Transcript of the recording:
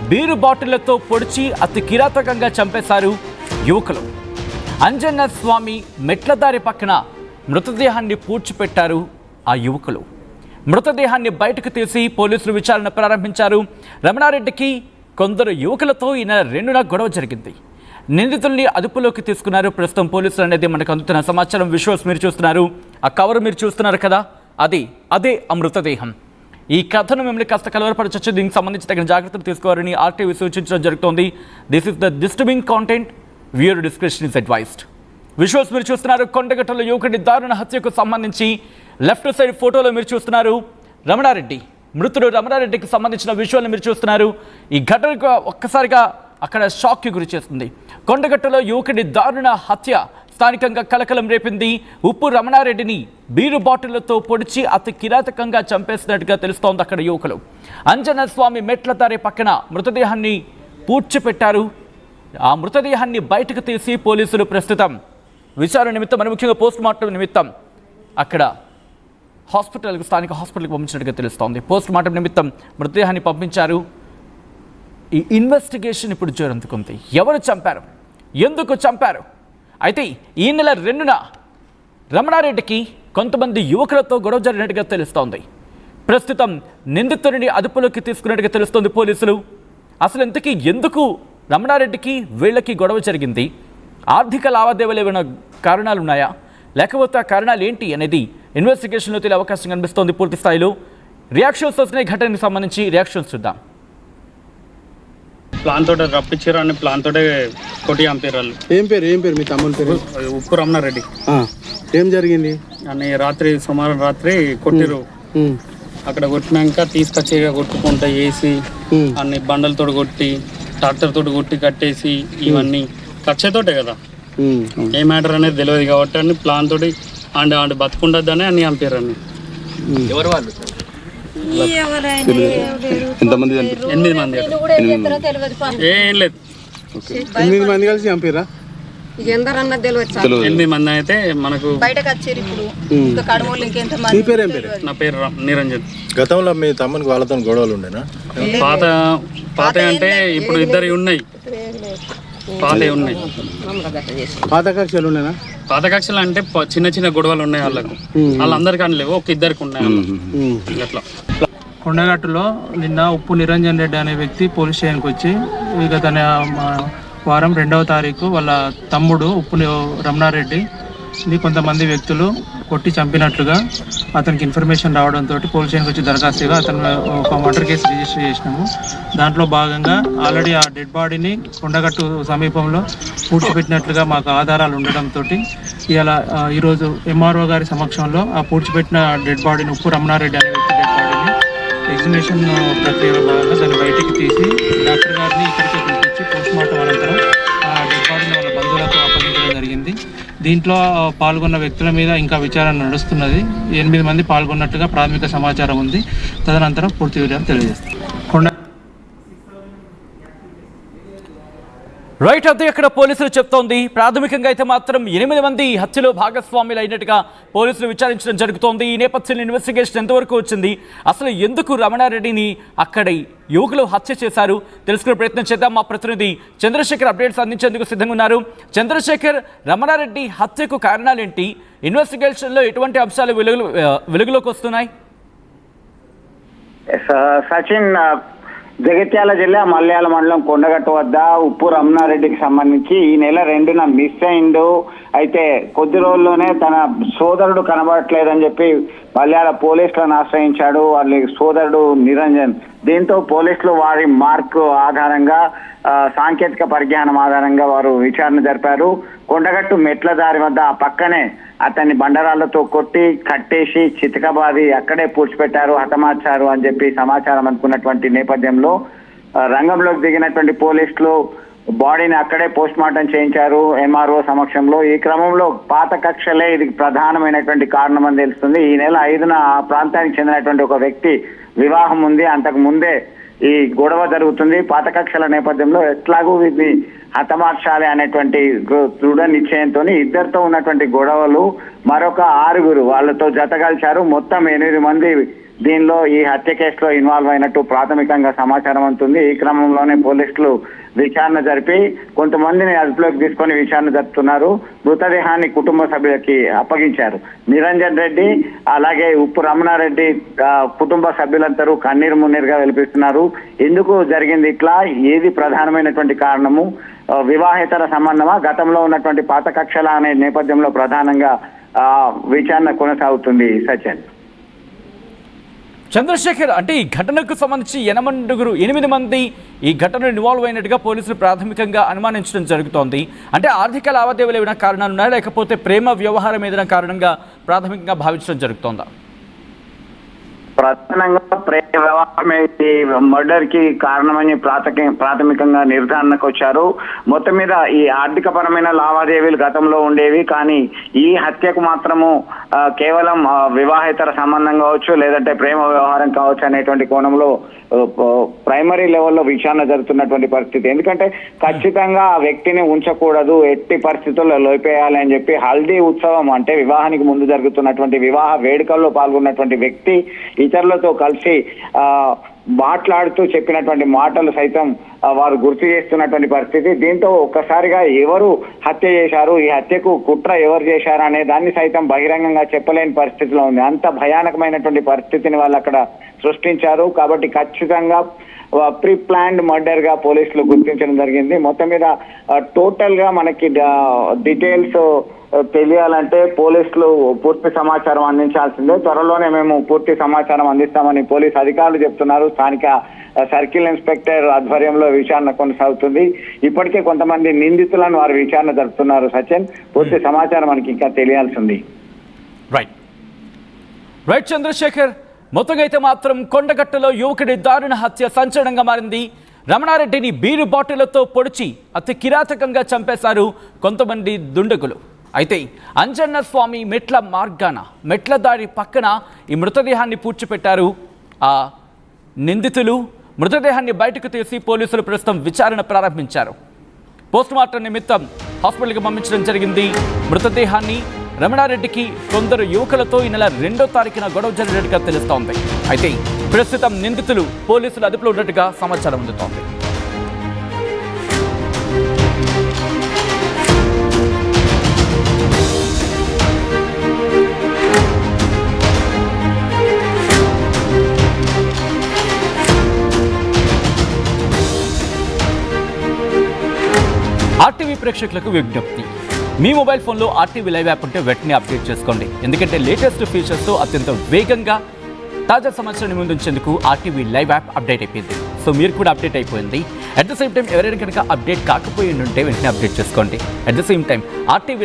Beer బాటిళ్లతో పొడిచి అతి కిరాతకంగా చంపేశారు యువకులు. అంజన్న స్వామి మెట్లదారి పక్కన మృతదేహాన్ని పూడ్చిపెట్టారు ఆ యువకులు. మృతదేహాన్ని బయటకు తీసి పోలీసులు విచారణ ప్రారంభించారు. రమణారెడ్డికి కొందరు యువకులతో ఈ నెల 2న గొడవ జరిగింది. నిందితుల్ని అదుపులోకి తీసుకున్నారు ప్రస్తుతం పోలీసులు అనేది మనకు అందుతున్న సమాచారం. విజువల్స్ మీరు చూస్తున్నారు, ఆ కవర్ మీరు చూస్తున్నారు కదా, అదే ఆ మృతదేహం. ఈ కథను మిమ్మల్ని కాస్త కలవరపరచవచ్చు. దీనికి సంబంధించి తగిన జాగ్రత్తలు తీసుకోవాలని ఆర్టీవీ సూచించడం జరుగుతోంది. This is the disturbing content, viewer description is advised. Visuals మీరు చూస్తున్నారు. కొండగట్టలో యువకుడి దారుణ హత్యకు సంబంధించి లెఫ్ట్ సైడ్ ఫోటోలో మీరు చూస్తున్నారు రమణారెడ్డి, మృతుడు రమణారెడ్డికి సంబంధించిన విజువల్ని మీరు చూస్తున్నారు. ఈ ఘటనకు ఒక్కసారిగా అక్కడ షాక్కి గురి చేస్తుంది. కొండగట్టలో యువకుడి దారుణ హత్య స్థానికంగా కలకలం రేపింది. ఉప్పు రమణారెడ్డిని బీరు బాటిళ్లతో పొడిచి అతి కిరాతకంగా చంపేసినట్టుగా తెలుస్తోంది. అక్కడ యువకులు అంజన్న స్వామి మెట్లదారి పక్కన మృతదేహాన్ని పూడ్చిపెట్టారు. ఆ మృతదేహాన్ని బయటకు తీసి పోలీసులు ప్రస్తుతం విచారణ నిమిత్తం, మరి ముఖ్యంగా పోస్ట్ మార్టం నిమిత్తం అక్కడ స్థానిక హాస్పిటల్కి పంపించినట్టుగా తెలుస్తోంది. పోస్ట్ మార్టం నిమిత్తం మృతదేహాన్ని పంపించారు. ఈ ఇన్వెస్టిగేషన్ ఇప్పుడు జోరందుకుంది. ఎవరు చంపారు, ఎందుకు చంపారు? అయితే ఈ నెల 2న రమణారెడ్డికి కొంతమంది యువకులతో గొడవ జరిగినట్టుగా తెలుస్తోంది. ప్రస్తుతం నిందితుడిని అదుపులోకి తీసుకున్నట్టుగా తెలుస్తోంది పోలీసులు. అసలు ఇంతకీ ఎందుకు రమణారెడ్డికి వీళ్ళకి గొడవ జరిగింది? ఆర్థిక లావాదేవీలు ఏమైనా కారణాలు ఉన్నాయా, లేకపోతే ఆ కారణాలు ఏంటి అనేది ఇన్వెస్టిగేషన్లో తెలియ అవకాశం కనిపిస్తోంది. పూర్తి స్థాయిలో రియాక్షన్స్ వస్తున్నాయి. ఘటనకు సంబంధించి రియాక్షన్స్ చూద్దాం. ప్లాన్ తోట రప్పించారు అని ప్లాన్ తోటే కొట్టి చంపారు వాళ్ళు. ఏం పేరు మీ తమ్ముని పేరు? ఉప్పు రమణారెడ్డి. ఏం జరిగింది అని సోమవారం రాత్రి కొట్టిరు. అక్కడ కొట్టినాక తీసుకొచ్చి కొట్టుకుంటా వేసి అన్ని బండలతో కొట్టి ట్రాక్టర్ తోటి కొట్టి కట్టేసి ఇవన్నీ కచ్చేతోటే కదా, ఏ మ్యాటర్ అనేది తెలియదు కాబట్టి అన్ని ప్లాన్ తోటి ఆండి బతుకుండద్దని అన్ని చంపారు. అన్ని ఎవరు వాళ్ళు? 8 మంది. ఏం లేదు, 8 మంది కలిసి చంపారా? 8 మంది అయితే మనకు. నా పేరు నిరంజన్. గతంలో మీ తమ్మునికి వాళ్ళతో గొడవలు ఉండేనా? పాత అంటే ఇప్పుడు 2 ఉన్నాయి. పాత కక్షలు ఉన్నాయా? పాత కక్షలు అంటే చిన్న చిన్న గొడవలు ఉన్నాయి వాళ్ళకు. వాళ్ళందరికీ అని లేవు, ఒక 2కి ఉన్నాయి అట్లా. కొండగట్టులో నిన్న ఉప్పు నిరంజన్ రెడ్డి అనే వ్యక్తి పోలీస్ స్టేషన్కి వచ్చి గత వారం 2వ తారీఖు వాళ్ళ తమ్ముడు ఉప్పు రమణారెడ్డిని కొంతమంది వ్యక్తులు కొట్టి చంపినట్లుగా అతనికి ఇన్ఫర్మేషన్ రావడంతో పోలీస్ స్టేషన్కి వచ్చి దరఖాస్తుగా అతను ఒక మర్డర్ కేసు రిజిస్టర్ చేసినాము. దాంట్లో భాగంగా ఆల్రెడీ ఆ డెడ్ బాడీని కొండగట్టు సమీపంలో పూడ్చిపెట్టినట్లుగా మాకు ఆధారాలు ఉండడంతో ఇలా ఈరోజు ఎంఆర్ఓ గారి సమక్షంలో ఆ పూడ్చిపెట్టిన డెడ్ బాడీని ఉప్పు రమణారెడ్డి అనే వ్యక్తి డెడ్ బాడీని ఎగ్జిబిషన్ ప్రక్రియలో భాగంగా దాన్ని బయటికి తీసి డాక్టర్ గారిని ఇక్కడికి పిలిపించి పోస్ట్ మార్టం అనంతరం ఆ డెడ్ బాడీని వాళ్ళ బంధువులకు అప్పగించడం జరిగింది. దీంట్లో పాల్గొన్న వ్యక్తుల మీద ఇంకా విచారణ నడుస్తున్నది. 8 మంది పాల్గొన్నట్టుగా ప్రాథమిక సమాచారం ఉంది. తదనంతరం పూర్తి వివరాలు తెలియజేస్తాం. రైట్, అదే అక్కడ పోలీసులు చెప్తోంది. ప్రాథమికంగా అయితే మాత్రం 8 మంది హత్యలో భాగస్వాములు అయినట్టుగా పోలీసులు విచారించడం జరుగుతోంది. ఈ నేపథ్యంలో ఇన్వెస్టిగేషన్ ఎంతవరకు వచ్చింది, అసలు ఎందుకు రమణారెడ్డిని అక్కడ యువకులు హత్య చేశారు తెలుసుకునే ప్రయత్నం చేద్దాం. మా ప్రతినిధి చంద్రశేఖర్ అప్డేట్స్ అందించేందుకు సిద్ధంగా ఉన్నారు. చంద్రశేఖర్, రమణారెడ్డి హత్యకు కారణాలేంటి? ఇన్వెస్టిగేషన్లో ఎటువంటి అంశాలు వెలుగులోకి వస్తున్నాయి? సచిన్, జగిత్యాల జిల్లా మల్యాల మండలం కొండగట్టు వద్ద ఉప్పు రమణారెడ్డికి సంబంధించి ఈ నెల 2న మిస్ అయిండు. అయితే కొద్ది రోజుల్లోనే తన సోదరుడు కనబడట్లేదని చెప్పి మల్యాల పోలీసులను ఆశ్రయించాడు వాళ్ళ సోదరుడు నిరంజన్. దీంతో పోలీసులు వారి మార్కు ఆధారంగా, సాంకేతిక పరిజ్ఞానం ఆధారంగా వారు విచారణ జరిపారు. కొండగట్టు మెట్ల దారి వద్ద ఆ పక్కనే అతన్ని బండరాళ్లతో కొట్టి కట్టేసి చితకబాది అక్కడే పూడ్చిపెట్టారు, హతమార్చారు అని చెప్పి సమాచారం అనుకున్నటువంటి నేపథ్యంలో రంగంలోకి దిగినటువంటి పోలీసులు బాడీని అక్కడే పోస్ట్ మార్టం చేయించారు ఎంఆర్ఓ సమక్షంలో. ఈ క్రమంలో పాత కక్షలే ఇది ప్రధానమైనటువంటి కారణం అని తెలుస్తుంది. ఈ నెల 5న ఆ ప్రాంతానికి చెందినటువంటి ఒక వ్యక్తి వివాహం ఉంది. అంతకు ముందే ఈ గొడవ జరుగుతుంది. పాత కక్షల నేపథ్యంలో ఎట్లాగూ వీటిని హతమార్చాలి అనేటువంటి దృఢ నిశ్చయంతో ఇద్దరితో ఉన్నటువంటి గొడవలు మరొక 6 వాళ్ళతో జతగలిచారు. మొత్తం 8 మంది దీనిలో ఈ హత్య కేసులో ఇన్వాల్వ్ అయినట్టు ప్రాథమికంగా సమాచారం అందుతుంది. ఈ క్రమంలోనే పోలీసులు విచారణ జరిపి కొంతమందిని అదుపులోకి తీసుకొని విచారణ జరుపుతున్నారు. మృతదేహాన్ని కుటుంబ సభ్యులకి అప్పగించారు. నిరంజన్ రెడ్డి అలాగే ఉప్పు రమణారెడ్డి కుటుంబ సభ్యులందరూ కన్నీరు మున్నీరుగా వెలిపిస్తున్నారు. ఎందుకు జరిగింది ఇట్లా, ఏది ప్రధానమైనటువంటి కారణము, వివాహేతర సంబంధమా, గతంలో ఉన్నటువంటి పాత కక్షల అనే నేపథ్యంలో ప్రధానంగా విచారణ కొనసాగుతుంది. సచిన్. చంద్రశేఖర్, అంటే ఈ ఘటనకు సంబంధించి 8 మంది ఈ ఘటనలో ఇన్వాల్వ్ అయినట్టుగా పోలీసులు ప్రాథమికంగా అనుమానించడం జరుగుతోంది. అంటే ఆర్థిక లావాదేవీలు ఏమైనా కారణాలు ఉన్నాయా, లేకపోతే ప్రేమ వ్యవహారం ఏదైనా కారణంగా ప్రాథమికంగా భావించడం జరుగుతోందా? ప్రధానంగా ప్రేమ వ్యవహారమే మర్డర్ కి కారణమని ప్రాథమికంగా నిర్ధారణకు వచ్చారు. మొత్తం మీద ఈ ఆర్థిక పరమైన లావాదేవీలు గతంలో ఉండేవి, కానీ ఈ హత్యకు మాత్రము కేవలం వివాహేతర సంబంధం కావచ్చు, లేదంటే ప్రేమ వ్యవహారం కావచ్చు అనేటువంటి కోణంలో ప్రైమరీ లెవెల్లో విచారణ జరుగుతున్నటువంటి పరిస్థితి. ఎందుకంటే ఖచ్చితంగా ఆ వ్యక్తిని ఉంచకూడదు, ఎట్టి పరిస్థితుల్లో లోపేయాలి అని చెప్పి హల్దీ ఉత్సవం అంటే వివాహానికి ముందు జరుగుతున్నటువంటి వివాహ వేడుకల్లో పాల్గొన్నటువంటి వ్యక్తి ఇతరులతో కలిసి మాట్లాడుతూ చెప్పినటువంటి మాటలు సైతం వారు గుర్తు చేస్తున్నటువంటి పరిస్థితి. దీంతో ఒక్కసారిగా ఎవరు హత్య చేశారు, ఈ హత్యకు కుట్ర ఎవరు చేశారు అనే దాన్ని సైతం బహిరంగంగా చెప్పలేని పరిస్థితిలో ఉంది. అంత భయానకమైనటువంటి పరిస్థితిని వాళ్ళు అక్కడ సృష్టించారు. కాబట్టి ఖచ్చితంగా ప్రీ ప్లాన్డ్ మర్డర్ గా పోలీసులు గుర్తించడం జరిగింది. మొత్తం మీద టోటల్ గా మనకి డీటెయిల్స్ తెలియాలంటే పోలీసులు పూర్తి సమాచారం అందించాల్సిందే. త్వరలోనే మేము పూర్తి సమాచారం అందిస్తామని పోలీసు అధికారులు చెప్తున్నారు. స్థానిక సర్కిల్ ఇన్స్పెక్టర్ ఆధ్వర్యంలో విచారణ కొనసాగుతుంది. ఇప్పటికే కొంతమంది నిందితులను వారు విచారణ జరుపుతున్నారు. సచిన్, పూర్తి సమాచారం మనకి ఇంకా తెలియాల్సింది. రైట్ చంద్రశేఖర్, మొత్తంగా అయితే మాత్రం కొండగట్టులో యువకుడి దారుణ హత్య సంచలనంగా మారింది. రమణారెడ్డిని బీరు బాటిళ్లతో పొడిచి అతి కిరాతకంగా చంపేశారు కొంతమంది దుండగులు. అయితే అంజన్న స్వామి మెట్ల దారి పక్కన ఈ మృతదేహాన్ని పూడ్చిపెట్టారు ఆ నిందితులు. మృతదేహాన్ని బయటకు తీసి పోలీసులు ప్రస్తుతం విచారణ ప్రారంభించారు. పోస్టుమార్టం నిమిత్తం హాస్పిటల్కి పంపించడం జరిగింది. మృతదేహాన్ని రమణారెడ్డికి కొందరు యువకులతో ఈ నెల 2వ తారీఖున గొడవ జరిగినట్టుగా తెలుస్తోంది. అయితే ప్రస్తుతం నిందితులు పోలీసులు అదుపులో ఉన్నట్టుగా సమాచారం అందుతోంది. ఆర్టీవీ ప్రేక్షకులకు విజ్ఞప్తి, మీ మొబైల్ ఫోన్లో ఆర్టీవీ లైవ్ యాప్ ఉంటే వెంటనే అప్డేట్ చేసుకోండి. ఎందుకంటే లేటెస్ట్ ఫీచర్స్తో అత్యంత వేగంగా తాజా సమాచారాన్ని ముందుంచేందుకు ఆర్టీవీ లైవ్ యాప్ అప్డేట్ అయిపోయింది. సో మీరు కూడా అప్డేట్ అయిపోయింది. అట్ ద సేమ్ టైం ఎవరైనా కనుక అప్డేట్ కాకపోయి ఉంటే వెంటనే అప్డేట్ చేసుకోండి. At the same time RTV